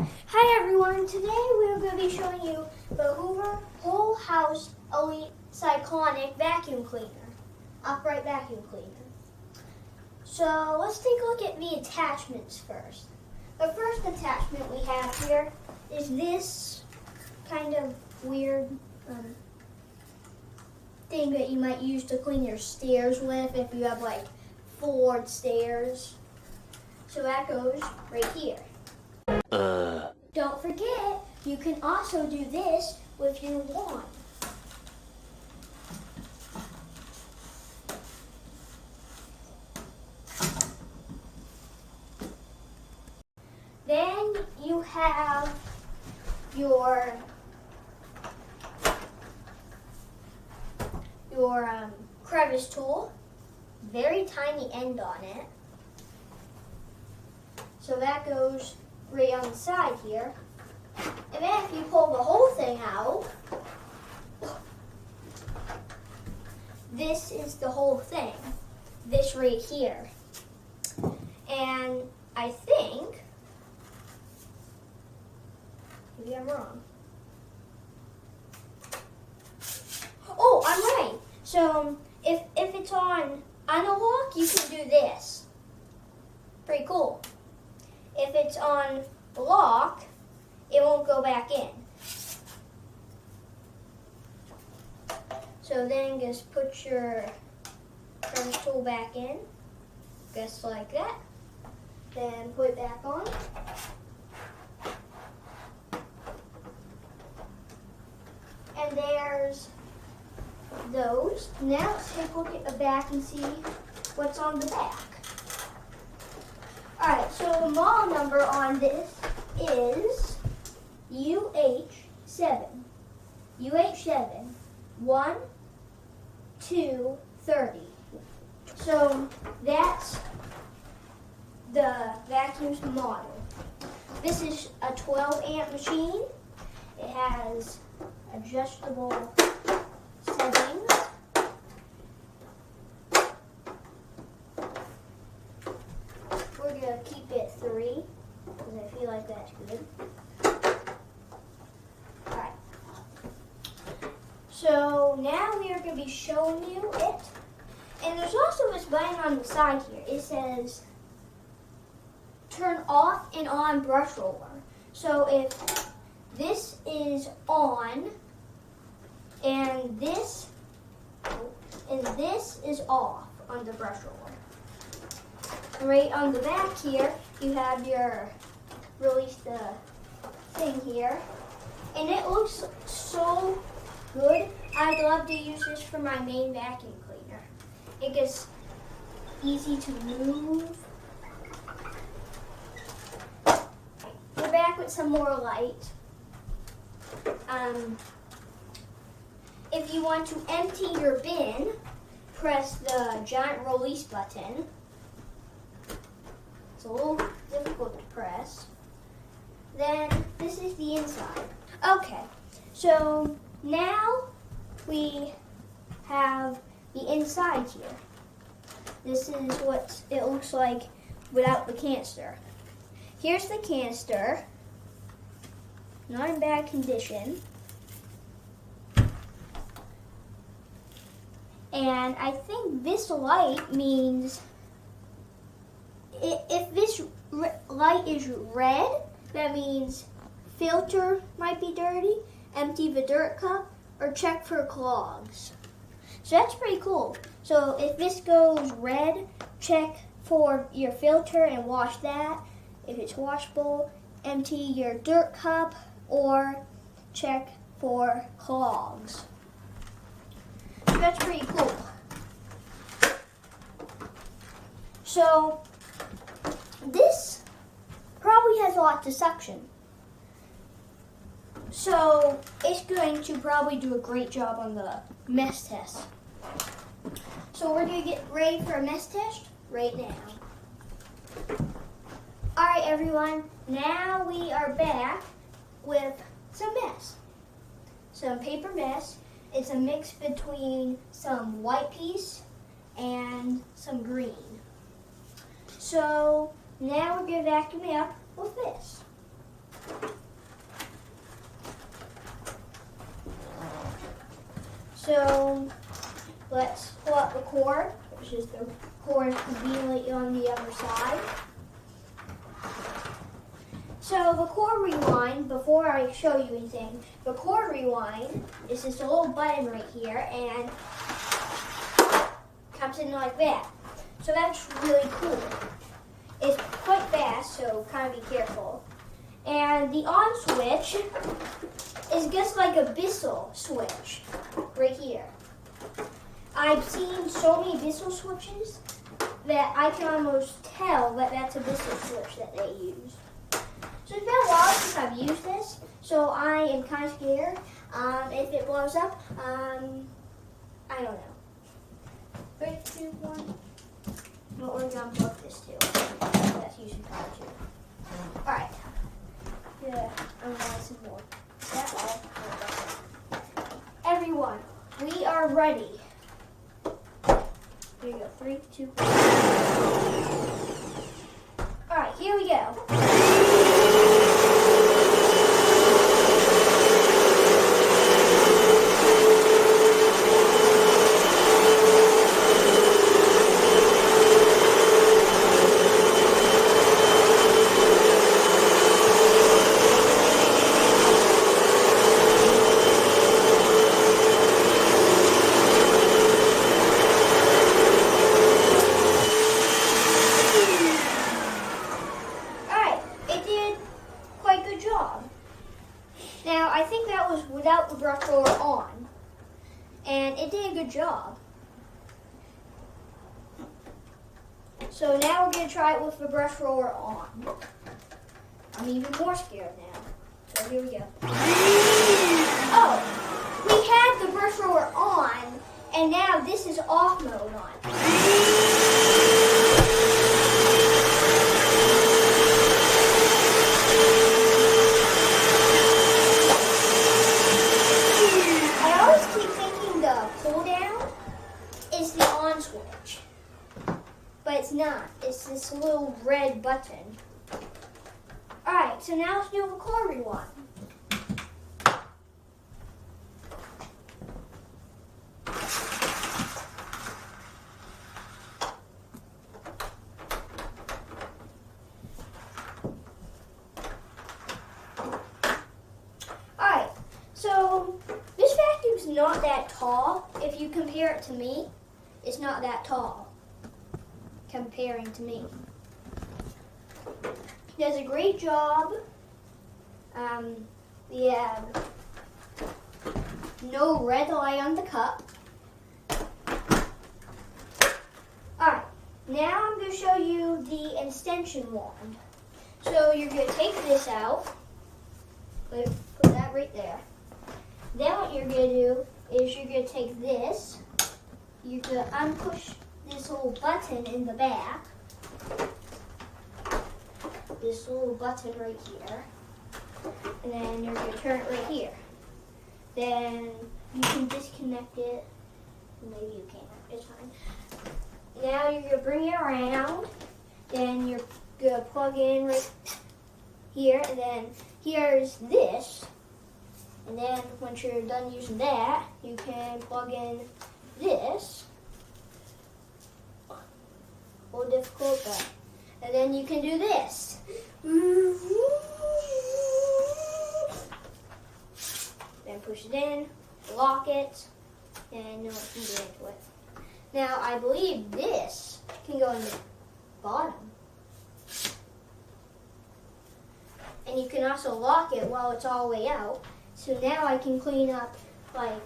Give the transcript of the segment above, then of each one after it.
Hi everyone, today we're going to be showing you the Hoover Whole House Elite Cyclonic Vacuum Cleaner, upright vacuum cleaner. So let's take a look at the attachments first. The first attachment we have here is this kind of weird thing that you might use to clean your stairs with if you have like floored stairs. So that goes right here. Don't forget, you can also do this with your wand. Then you have your crevice tool, very tiny end on it. So that goes right on the side here. And then if you pull the whole thing out, this is the whole thing. This right here. And I think, maybe I'm wrong. Oh, I'm right. So if it's on unlock, you can do this. Pretty cool. If it's on lock, it won't go back in. So then just put your crevice tool back in, just like that. Then put it back on. And there's those. Now let's take a look at the back and see what's on the back. Alright, so the model number on this is UH71230. So that's the vacuum's model. This is a 12 amp machine. It has adjustable settings. We're going to keep it 3 because I feel like that's good. Alright. So now we are going to be showing you it. And there's also this button on the side here. It says turn off and on brush roller. So if this is on and this is off on the brush roller. Right on the back here, you have your release the thing here. And it looks so good. I'd love to use this for my main vacuum cleaner. It gets easy to move. We're back with some more light. If you want to empty your bin, press the giant release button. It's a little difficult to press. Then this is the inside. Okay, so now we have the inside here. This is what it looks like without the canister. Here's the canister, not in bad condition. And I think this light means if this light is red, that means filter might be dirty, empty the dirt cup, or check for clogs. So that's pretty cool. So if this goes red, check for your filter and wash that. If it's washable, empty your dirt cup or check for clogs. So that's pretty cool. So this probably has lots of suction. So it's going to probably do a great job on the mess test. So we're going to get ready for a mess test right now. Alright everyone, now we are back with some mess. Some paper mess. It's a mix between some white piece and some green. So now we're going to vacuum it up with this. So let's pull up the cord, which is the cord conveniently on the other side. So the cord rewind, before I show you anything, the cord rewind is just a little button right here and comes in like that. So that's really cool. It's quite fast, so kind of be careful. And the on switch is just like a Bissell switch right here. I've seen so many Bissell switches that I can almost tell that that's a Bissell switch that they use. So it's been a while since I've used this, so I am kind of scared. If it blows up, I don't know. 3, 2, 1. What we're gonna plug this to? That's using power too. All right. Yeah, I'm gonna add some more. That's all. Everyone, we are ready. Here you go. 3, 2, 1. All right, here we go. Now, I think that was without the brush roller on, and it did a good job. So now we're going to try it with the brush roller on. I'm even more scared now. So here we go. Oh, we had the brush roller on, and now this is off mode on. Switch, but it's not. It's this little red button. Alright, so now let's do a cord rewind. Alright, so this vacuum's not that tall. If you compare it to me, it's not that tall, comparing to me. He does a great job. We have no red light on the cup. Alright, now I'm going to show you the extension wand. So you're going to take this out. Put that right there. Then what you're going to do is you're going to take this. You can unpush this little button in the back. This little button right here. And then you're going to turn it right here. Then you can disconnect it. Maybe you can't. It's fine. Now you're going to bring it around. Then you're going to plug in right here. And then here's this. And then once you're done using that, you can plug in this. A little difficult, but and then you can do this. Then push it in, lock it, and no one can get into it. Now I believe this can go in the bottom. And you can also lock it while it's all the way out. So now I can clean up like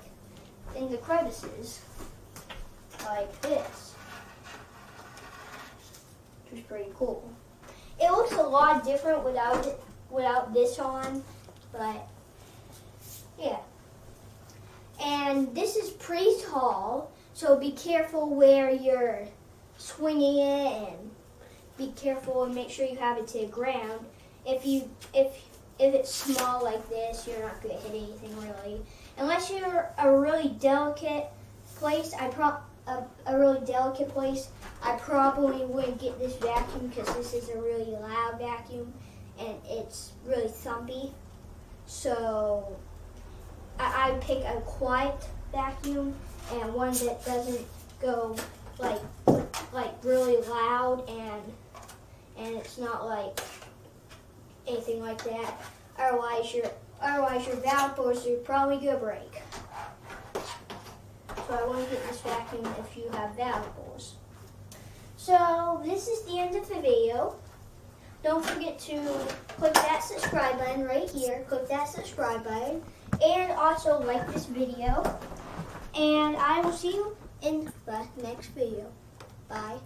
in the crevices. Like this, which is pretty cool. It looks a lot different without this on, but yeah. And this is pretty tall, so be careful where you're swinging it, and be careful and make sure you have it to the ground. If it's small like this, you're not going to hit anything really, unless you're a really delicate place. A really delicate place, I probably wouldn't get this vacuum because this is a really loud vacuum and it's really thumpy. So I'd pick a quiet vacuum and one that doesn't go like really loud and it's not like anything like that. Otherwise your valve doors are probably gonna break. So I want to get this vacuum if you have valve doors. So this is the end of the video. Don't forget to click that subscribe button right here. Click that subscribe button. And also like this video. And I will see you in the next video. Bye.